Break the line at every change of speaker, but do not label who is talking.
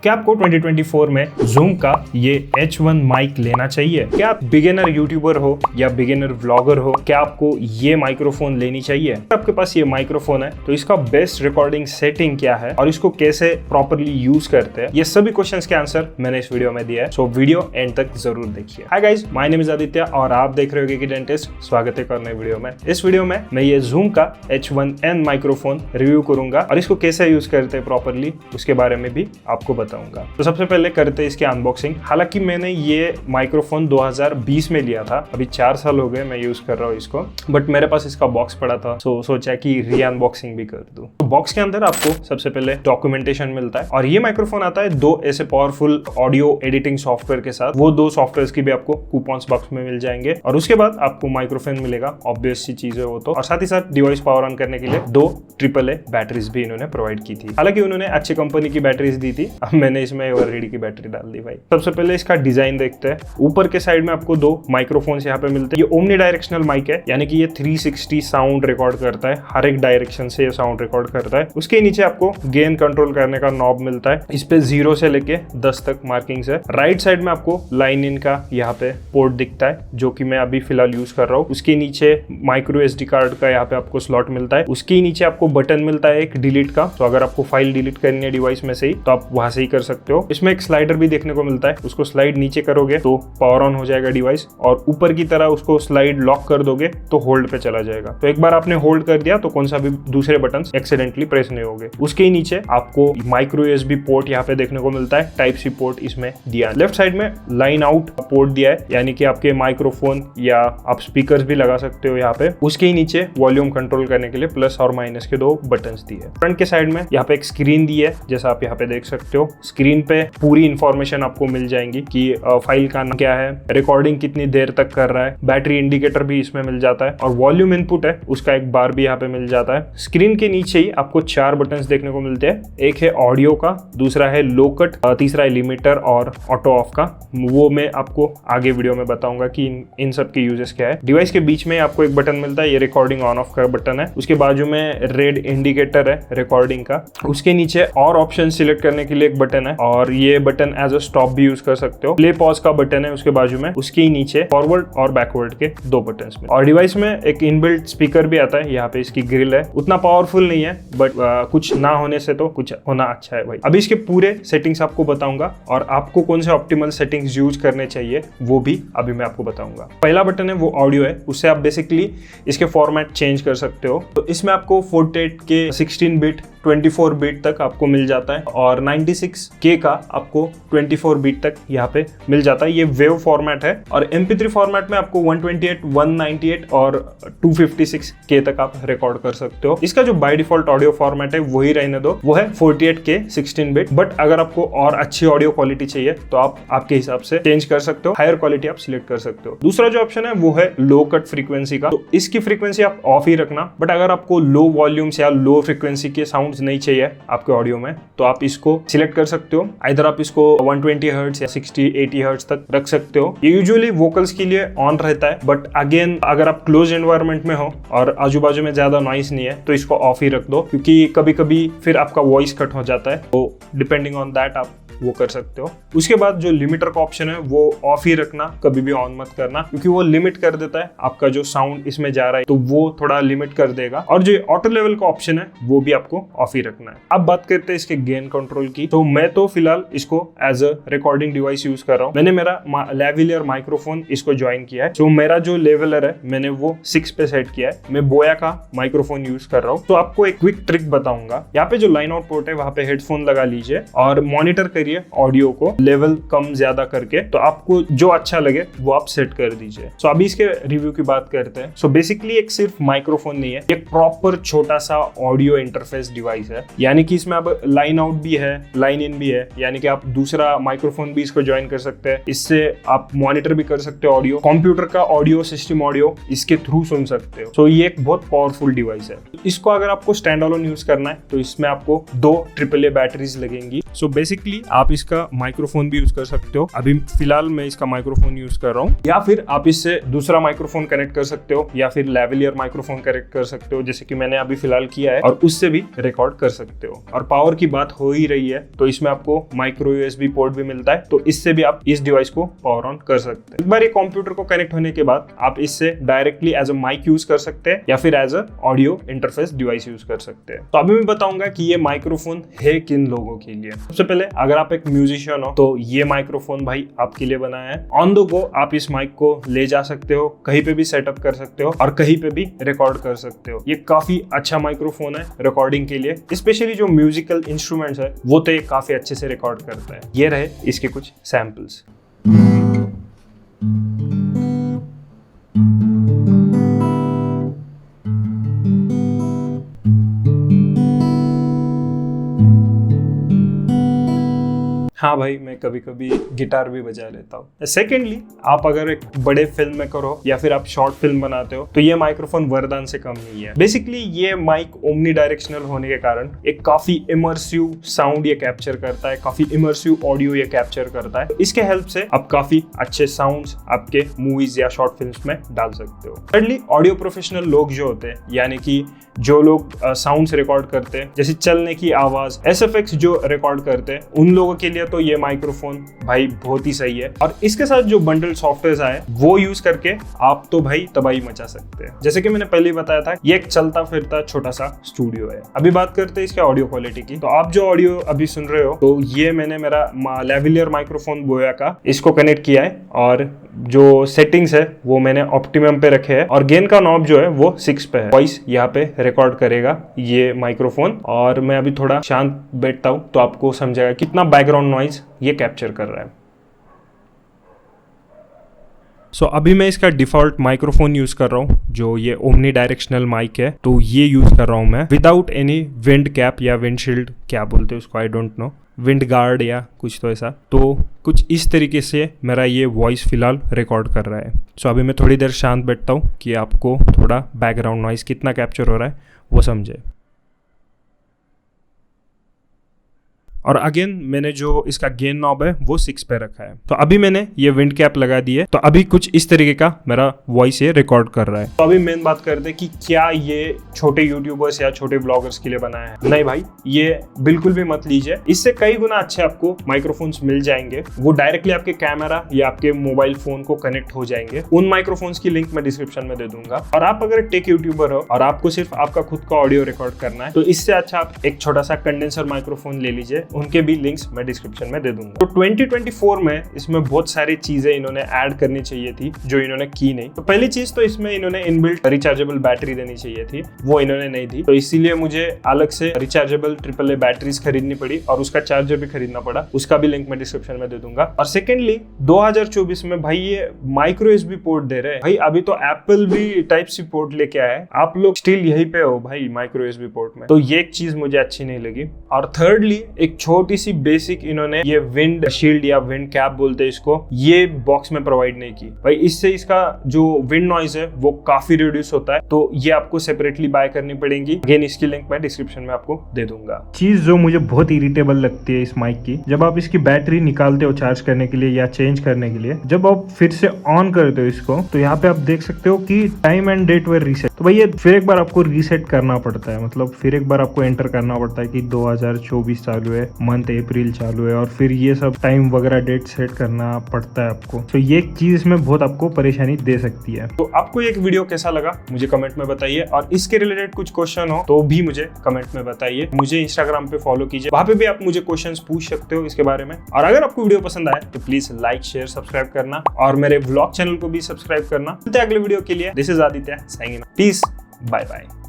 क्या आपको 2024 में Zoom का ये H1 माइक लेना चाहिए? क्या आप बिगिनर यूट्यूबर हो या बिगिनर व्लॉगर हो, क्या आपको ये माइक्रोफोन लेनी चाहिए? अगर आपके पास ये माइक्रोफोन है तो इसका बेस्ट रिकॉर्डिंग सेटिंग क्या है और इसको कैसे प्रॉपरली यूज करते हैं, ये सभी क्वेश्चंस के आंसर मैंने इस वीडियो में दिया है। सो वीडियो एंड तक जरूर देखिए। Hi guys, my name is Aditya और आप देख रहे हो गेकी डेंटिस्ट। स्वागत है एक और नए वीडियो में। इस वीडियो में मैं ये Zoom का H1n माइक्रोफोन रिव्यू करूंगा और इसको कैसे यूज करते हैं प्रॉपरली उसके बारे में भी आपको बताऊंगा। तो सबसे पहले करते हैं इसकी अनबॉक्सिंग। हालांकि मैंने ये माइक्रोफोन 2020 में लिया था, अभी 4 साल हो गए मैं यूज कर रहा हूँ इसको, बट मेरे पास इसका बॉक्स पड़ा था, सो सोचा कि री अनबॉक्सिंग भी कर दूं। तो बॉक्स के अंदर आपको सबसे पहले डॉक्यूमेंटेशन मिलता है और ये माइक्रोफोन आता है 2 ऐसे पावरफुल ऑडियो एडिटिंग सॉफ्टवेयर के साथ। वो 2 सॉफ्टवेयर की भी आपको कूपन्स बॉक्स में मिल जाएंगे और उसके बाद आपको माइक्रोफोन मिलेगा, ऑब्वियस सी चीज है वो तो। और साथ ही साथ डिवाइस पावर ऑन करने के लिए 2 AAA बैटरीज भी इन्होंने प्रोवाइड की थी। हालांकि उन्होंने अच्छी कंपनी की बैटरीज दी थी, अब मैंने इसमें एवररेडी की बैटरी डाल दी भाई। सबसे पहले इसका डिजाइन देखते हैं। ऊपर के साइड में आपको 2 माइक्रोफोन्स यहाँ पे मिलते हैं। ये ओमनी डायरेक्शनल माइक है, यानी कि ये 360 साउंड रिकॉर्ड करता है, हर एक डायरेक्शन से ये साउंड रिकॉर्ड करता है। उसके नीचे आपको गेन कंट्रोल करने का नॉब मिलता है, इस पे 0 से लेके 10 तक मार्किंग्स है। राइट साइड में आपको लाइन इन का यहाँ पे पोर्ट दिखता है, जो कि मैं अभी फिलहाल यूज कर रहा हूँ। उसके नीचे माइक्रो SD कार्ड का यहाँ पे आपको स्लॉट मिलता है। उसके नीचे आपको बटन मिलता है एक डिलीट का, तो अगर आपको फाइल डिलीट करनी है डिवाइस में से ही तो आप वहां से ही कर सकते हो। इसमें एक स्लाइडर भी देखने को मिलता है, उसको स्लाइड नीचे करोगे तो पावर ऑन हो जाएगा डिवाइस, और ऊपर की तरह उसको स्लाइड लॉक कर दोगे तो होल्ड पे चला जाएगा। तो एक बार आपने होल्ड कर दिया तो कौन सा भी दूसरे बटन एक्सीडेंटली प्रेस नहीं होंगे। उसके ही नीचे आपको माइक्रो USB पोर्ट यहाँ पे देखने को मिलता है, टाइप C पोर्ट इसमें दिया है। लेफ्ट साइड में लाइन आउट पोर्ट दिया है, यानी कि आपके माइक्रोफोन या आप स्पीकर भी लगा सकते हो यहाँ पे। उसके ही नीचे वॉल्यूम कंट्रोल करने के लिए प्लस और माइनस के 2 बटन्स दिए हैं। फ्रंट के साइड में यहाँ पे एक स्क्रीन दी है, जैसा आप यहाँ पे देख सकते हो। स्क्रीन पे पूरी इंफॉर्मेशन आपको मिल जाएंगी कि फाइल का नाम क्या है, रिकॉर्डिंग कितनी देर तक कर रहा है, बैटरी इंडिकेटर भी इसमें मिल जाता है, और वॉल्यूम इनपुट है उसका एक बार भी यहाँ पे मिल जाता है। स्क्रीन के नीचे ही आपको 4 बटन्स देखने को मिलते हैं। एक है ऑडियो का, दूसरा है लो कट, तीसरा है लिमिटर और ऑटो ऑफ का। वो मैं आपको आगे वीडियो में बताऊंगा कि इन सब के यूजेस क्या है। डिवाइस के बीच में आपको एक बटन मिलता है, ये रिकॉर्डिंग ऑन ऑफ का बटन है। उसके बाजू में रेड इंडिकेटर है रिकॉर्डिंग का। उसके नीचे और ऑप्शन सिलेक्ट करने के लिए एक बटन है, और ये बटन एज अ स्टॉप भी यूज कर सकते हो। प्ले पॉज का बटन है उसके बाजू में। उसके ही नीचे फॉरवर्ड और बैकवर्ड के 2 बटन्स में। और डिवाइस में एक इनबिल्ट स्पीकर भी आता है, यहाँ पे इसकी ग्रिल है। उतना पावरफुल नहीं है, बट कुछ ना होने से तो कुछ होना अच्छा है भाई। अभी इसके पूरे सेटिंग्स आपको बताऊंगा और आपको कौन से ऑप्टिमल सेटिंग्स यूज करने चाहिए वो भी अभी मैं आपको बताऊंगा। पहला बटन है वो ऑडियो है, उससे आप बेसिकली इसके फॉर्मेट चेंज कर सकते हो। तो इसमें आपको 48 के 16 बिट 24 बिट तक आपको मिल जाता है, और 96K का आपको 24 बिट तक यहाँ पे मिल जाता है। ये वेव फॉर्मेट है, और MP3 फॉर्मेट में आपको 128, 198 और 256K तक आप रिकॉर्ड कर सकते हो। इसका जो बाय डिफॉल्ट ऑडियो फॉर्मेट है वही रहने दो, वो है 48K 16 बिट। बट अगर आपको और अच्छी ऑडियो क्वालिटी चाहिए तो आप आपके हिसाब से चेंज कर सकते हो, हायर क्वालिटी आप सिलेक्ट कर सकते हो। दूसरा जो ऑप्शन है वो है लो कट फ्रीक्वेंसी का, तो इसकी फ्रीक्वेंसी आप ऑफ ही रखना। बट अगर आपको लो वॉल्यूम या लो फ्रीक्वेंसी के साउंड नहीं चाहिए आपके ऑडियो में तो आप इसको सिलेक्ट कर सकते हो। इधर आप इसको 120 हर्ट्ज या 60-80 हर्ट्ज तक रख सकते हो। ये यूजुअली वोकल्स के लिए ऑन रहता है, बट अगेन अगर आप क्लोज एनवायरनमेंट में हो और आजू बाजू में ज्यादा नॉइस नहीं है तो इसको ऑफ ही रख दो, क्योंकि कभी कभी फिर आपका वॉइस कट हो जाता है। तो डिपेंडिंग ऑन दैट आप वो कर सकते हो। उसके बाद जो लिमिटर का ऑप्शन है वो ऑफ ही रखना, कभी भी ऑन मत करना, क्योंकि वो लिमिट कर देता है आपका जो साउंड इसमें जा रहा है, तो वो थोड़ा लिमिट कर देगा। और जो ऑटो लेवल का ऑप्शन है वो भी आपको ऑफ ही रखना है। अब बात करते हैं इसके गेन कंट्रोल की। तो मैं तो फिलहाल इसको as a recording device use कर रहा हूँ। मैंने मेरा लेवलियर माइक्रोफोन इसको ज्वाइन किया है। तो मेरा जो लेवलर है मैंने वो 6 पे सेट किया है। मैं बोया का माइक्रोफोन यूज कर रहा हूँ। तो आपको एक क्विक ट्रिक बताऊंगा। यहाँ पे जो लाइन आउट पोर्ट है वहां पे हेडफोन लगा लीजिए और मॉनिटर करिए ऑडियो को लेवल कम ज्यादा करके, तो आपको जो अच्छा लगे वो आप सेट कर दीजिए। सो अभी इसके रिव्यू की बात करते हैं। सो बेसिकली एक सिर्फ माइक्रोफोन नहीं है, एक प्रॉपर छोटा सा ऑडियो इंटरफेस डिवाइस है। यानी कि इसमें अब लाइन आउट भी है, लाइन इन भी है, यानी कि आप दूसरा माइक्रोफोन भी इसको ज्वाइन कर सकते हैं। इससे आप मॉनिटर भी कर सकते हो ऑडियो, कंप्यूटर का ऑडियो सिस्टम ऑडियो इसके थ्रू सुन सकते हो। सो ये एक बहुत पावरफुल डिवाइस है। इसको अगर आपको स्टैंड अलोन यूज करना है तो इसमें आपको 2 AAA बैटरीज लगेंगी। सो बेसिकली आप इसका माइक्रोफोन भी यूज कर सकते हो। अभी फिलहाल मैं इसका माइक्रोफोन यूज कर रहा हूँ, या फिर आप इससे दूसरा माइक्रोफोन कनेक्ट कर सकते हो, या फिर लेवलियर माइक्रोफोन कनेक्ट कर सकते हो, जैसे कि मैंने अभी फिलहाल किया है, और उससे भी रिकॉर्ड कर सकते हो। और पावर की बात हो ही रही है तो इसमें आपको माइक्रो यूएसबी पोर्ट भी मिलता है, तो इससे भी आप इस डिवाइस को पावर ऑन कर सकते हैं। एक बार ये कंप्यूटर को कनेक्ट होने के बाद आप इससे directly as a mic use कर सकते हैं, या फिर as a audio interface device use कर सकते हैं। तो अभी मैं बताऊंगा कि ये माइक्रोफोन है किन लोगों के लिए। सबसे पहले अगर आप एक म्यूजिशियन हो तो ये माइक्रोफोन भाई आपके लिए बनाया है। ऑन द गो आप इस माइक को ले जा सकते हो, कहीं पे भी सेटअप कर सकते हो और कहीं पे भी रिकॉर्ड कर सकते हो। ये काफी अच्छा माइक्रोफोन है रिकॉर्डिंग के लिए, स्पेशली जो म्यूजिकल इंस्ट्रूमेंट्स है वो तो ये काफी अच्छे से रिकॉर्ड करता है। ये रहे इसके कुछ सैंपल्स। हाँ भाई, मैं कभी कभी गिटार भी बजा लेता हूँ। सेकेंडली, आप अगर एक बड़े फिल्म मेकर हो या फिर आप शॉर्ट फिल्म बनाते हो तो ये माइक्रोफोन वरदान से कम नहीं है। बेसिकली ये माइक ओमनी डायरेक्शनल होने के कारण एक काफी इमर्सिव साउंड ये कैप्चर करता है, काफी इमर्सिव ऑडियो ये कैप्चर करता है। इसके हेल्प से आप काफी अच्छे साउंड्स आपके मूवीज या शॉर्ट फिल्म्स में डाल सकते हो। थर्डली, ऑडियो प्रोफेशनल लोग जो होते हैं, यानी कि जो लोग साउंड्स रिकॉर्ड करते हैं, जैसे चलने की आवाज, एसएफएक्स जो रिकॉर्ड करते हैं, उन लोगों के लिए तो ये माइक्रोफोन भाई बहुत ही सही है। और इसके साथ जो बंडल सॉफ्टवेयर आए वो यूज करके आप तो भाई तबाही मचा सकते हैं। जैसे कि मैंने पहले ही बताया था, ये एक चलता फिरता छोटा सा स्टूडियो है। अभी बात करते हैं इसके ऑडियो क्वालिटी की। तो आप जो ऑडियो अभी सुन रहे हो, तो ये मैंने मेरा लेवलियर माइक्रोफोन बोया का इसको कनेक्ट किया है, और जो सेटिंग्स है वो मैंने ऑप्टिमम पे रखे हैं, और गेन का नॉब जो है वो 6 पे है। वॉइस यहाँ पे रिकॉर्ड करेगा ये माइक्रोफोन। और मैं अभी थोड़ा शांत बैठता हूँ तो आपको समझेगा कितना बैकग्राउंड नॉइज ये कैप्चर कर रहा है। अभी मैं इसका डिफॉल्ट माइक्रोफोन यूज कर रहा हूँ, जो ये ओमनी डायरेक्शनल माइक है, तो ये यूज कर रहा हूँ मैं विदाउट एनी विंड कैप या विंडशील्ड, क्या बोलते हैं उसको, I don't know, wind guard या कुछ तो ऐसा। तो कुछ इस तरीके से मेरा ये वॉइस फिलहाल रिकॉर्ड कर रहा है। अभी मैं थोड़ी देर शांत बैठता हूँ कि आपको थोड़ा बैकग्राउंड नॉइज कितना कैप्चर हो रहा है वो समझे। और अगेन मैंने जो इसका गेन नॉब है वो 6 पे रखा है। तो अभी मैंने ये विंड कैप लगा दी है, तो अभी कुछ इस तरीके का मेरा वॉइस ये रिकॉर्ड कर रहा है। तो अभी मेन बात करते हैं कि क्या ये छोटे यूट्यूबर्स या छोटे ब्लॉगर्स के लिए बनाया है। नहीं भाई, ये बिल्कुल भी मत लीजिए। इससे कई गुना अच्छे आपको माइक्रोफोन्स मिल जाएंगे। वो डायरेक्टली आपके कैमरा या आपके मोबाइल फोन को कनेक्ट हो जाएंगे। उन माइक्रोफोन्स की लिंक मैं डिस्क्रिप्शन में दे दूंगा। और आप अगर टेक यूट्यूबर हो और आपको सिर्फ आपका खुद का ऑडियो रिकॉर्ड करना है, तो इससे अच्छा आप एक छोटा सा कंडेंसर माइक्रोफोन ले लीजिए। उनके भी लिंक्स मैं डिस्क्रिप्शन में दे दूंगा। तो 2024 में इसमें बहुत सारी चीजें इन्होंने ऐड करनी चाहिए थी जो इन्होंने की नहीं। तो पहली चीज तो इसमें इन्होंने इनबिल्ट रिचार्जेबल बैटरी देनी चाहिए थी, वो इन्होंने नहीं दी। तो इसीलिए मुझे अलग से रिचार्जेबल AAA बैटरीज खरीदनी पड़ी और उसका चार्जर भी खरीदना पड़ा। उसका भी लिंक मैं डिस्क्रिप्शन में दे दूंगा। और सेकेंडली 2024 में भाई ये माइक्रो USB पोर्ट दे रहे हैं। भाई अभी तो एप्पल भी टाइप C पोर्ट लेके आया है, आप लोग स्टिल यहीं पे हो भाई माइक्रो USB पोर्ट में। तो ये एक चीज मुझे अच्छी नहीं लगी। और थर्डली, एक छोटी सी बेसिक इन्होंने ये विंड शील्ड या विंड कैप बोलते हैं इसको, ये बॉक्स में प्रोवाइड नहीं की। भाई इससे इसका जो विंड नॉइज है वो काफी रिड्यूस होता है। तो ये आपको सेपरेटली बाय करनी पड़ेगी। अगेन इसकी लिंक मैं डिस्क्रिप्शन में आपको दे दूंगा। चीज जो मुझे बहुत इरिटेबल लगती है इस माइक की, जब आप इसकी बैटरी निकालते हो चार्ज करने के लिए या चेंज करने के लिए, जब आप फिर से ऑन करते हो इसको, तो यहाँ पे आप देख सकते हो कि time and date were reset. तो भाई ये फिर एक बार आपको रीसेट करना पड़ता है, मतलब फिर एक बार आपको एंटर करना पड़ता है कि 2024 चालू है, मंथ अप्रैल चालू है, और फिर ये सब टाइम वगैरह डेट सेट करना पड़ता है आपको। तो ये चीज इसमें बहुत आपको परेशानी दे सकती है। तो आपको एक वीडियो कैसा लगा मुझे कमेंट में बताइए, और इसके रिलेटेड कुछ क्वेश्चन हो तो भी मुझे कमेंट में बताइए। मुझे इंस्टाग्राम पे फॉलो कीजिए, वहां पे भी आप मुझे क्वेश्चंस पूछ सकते हो इसके बारे में। और अगर आपको वीडियो पसंद आए तो प्लीज लाइक शेयर सब्सक्राइब करना, और मेरे व्लॉग चैनल को भी सब्सक्राइब करना। मिलते हैं अगले वीडियो के लिए। This is Aditya signing off. Peace, bye bye.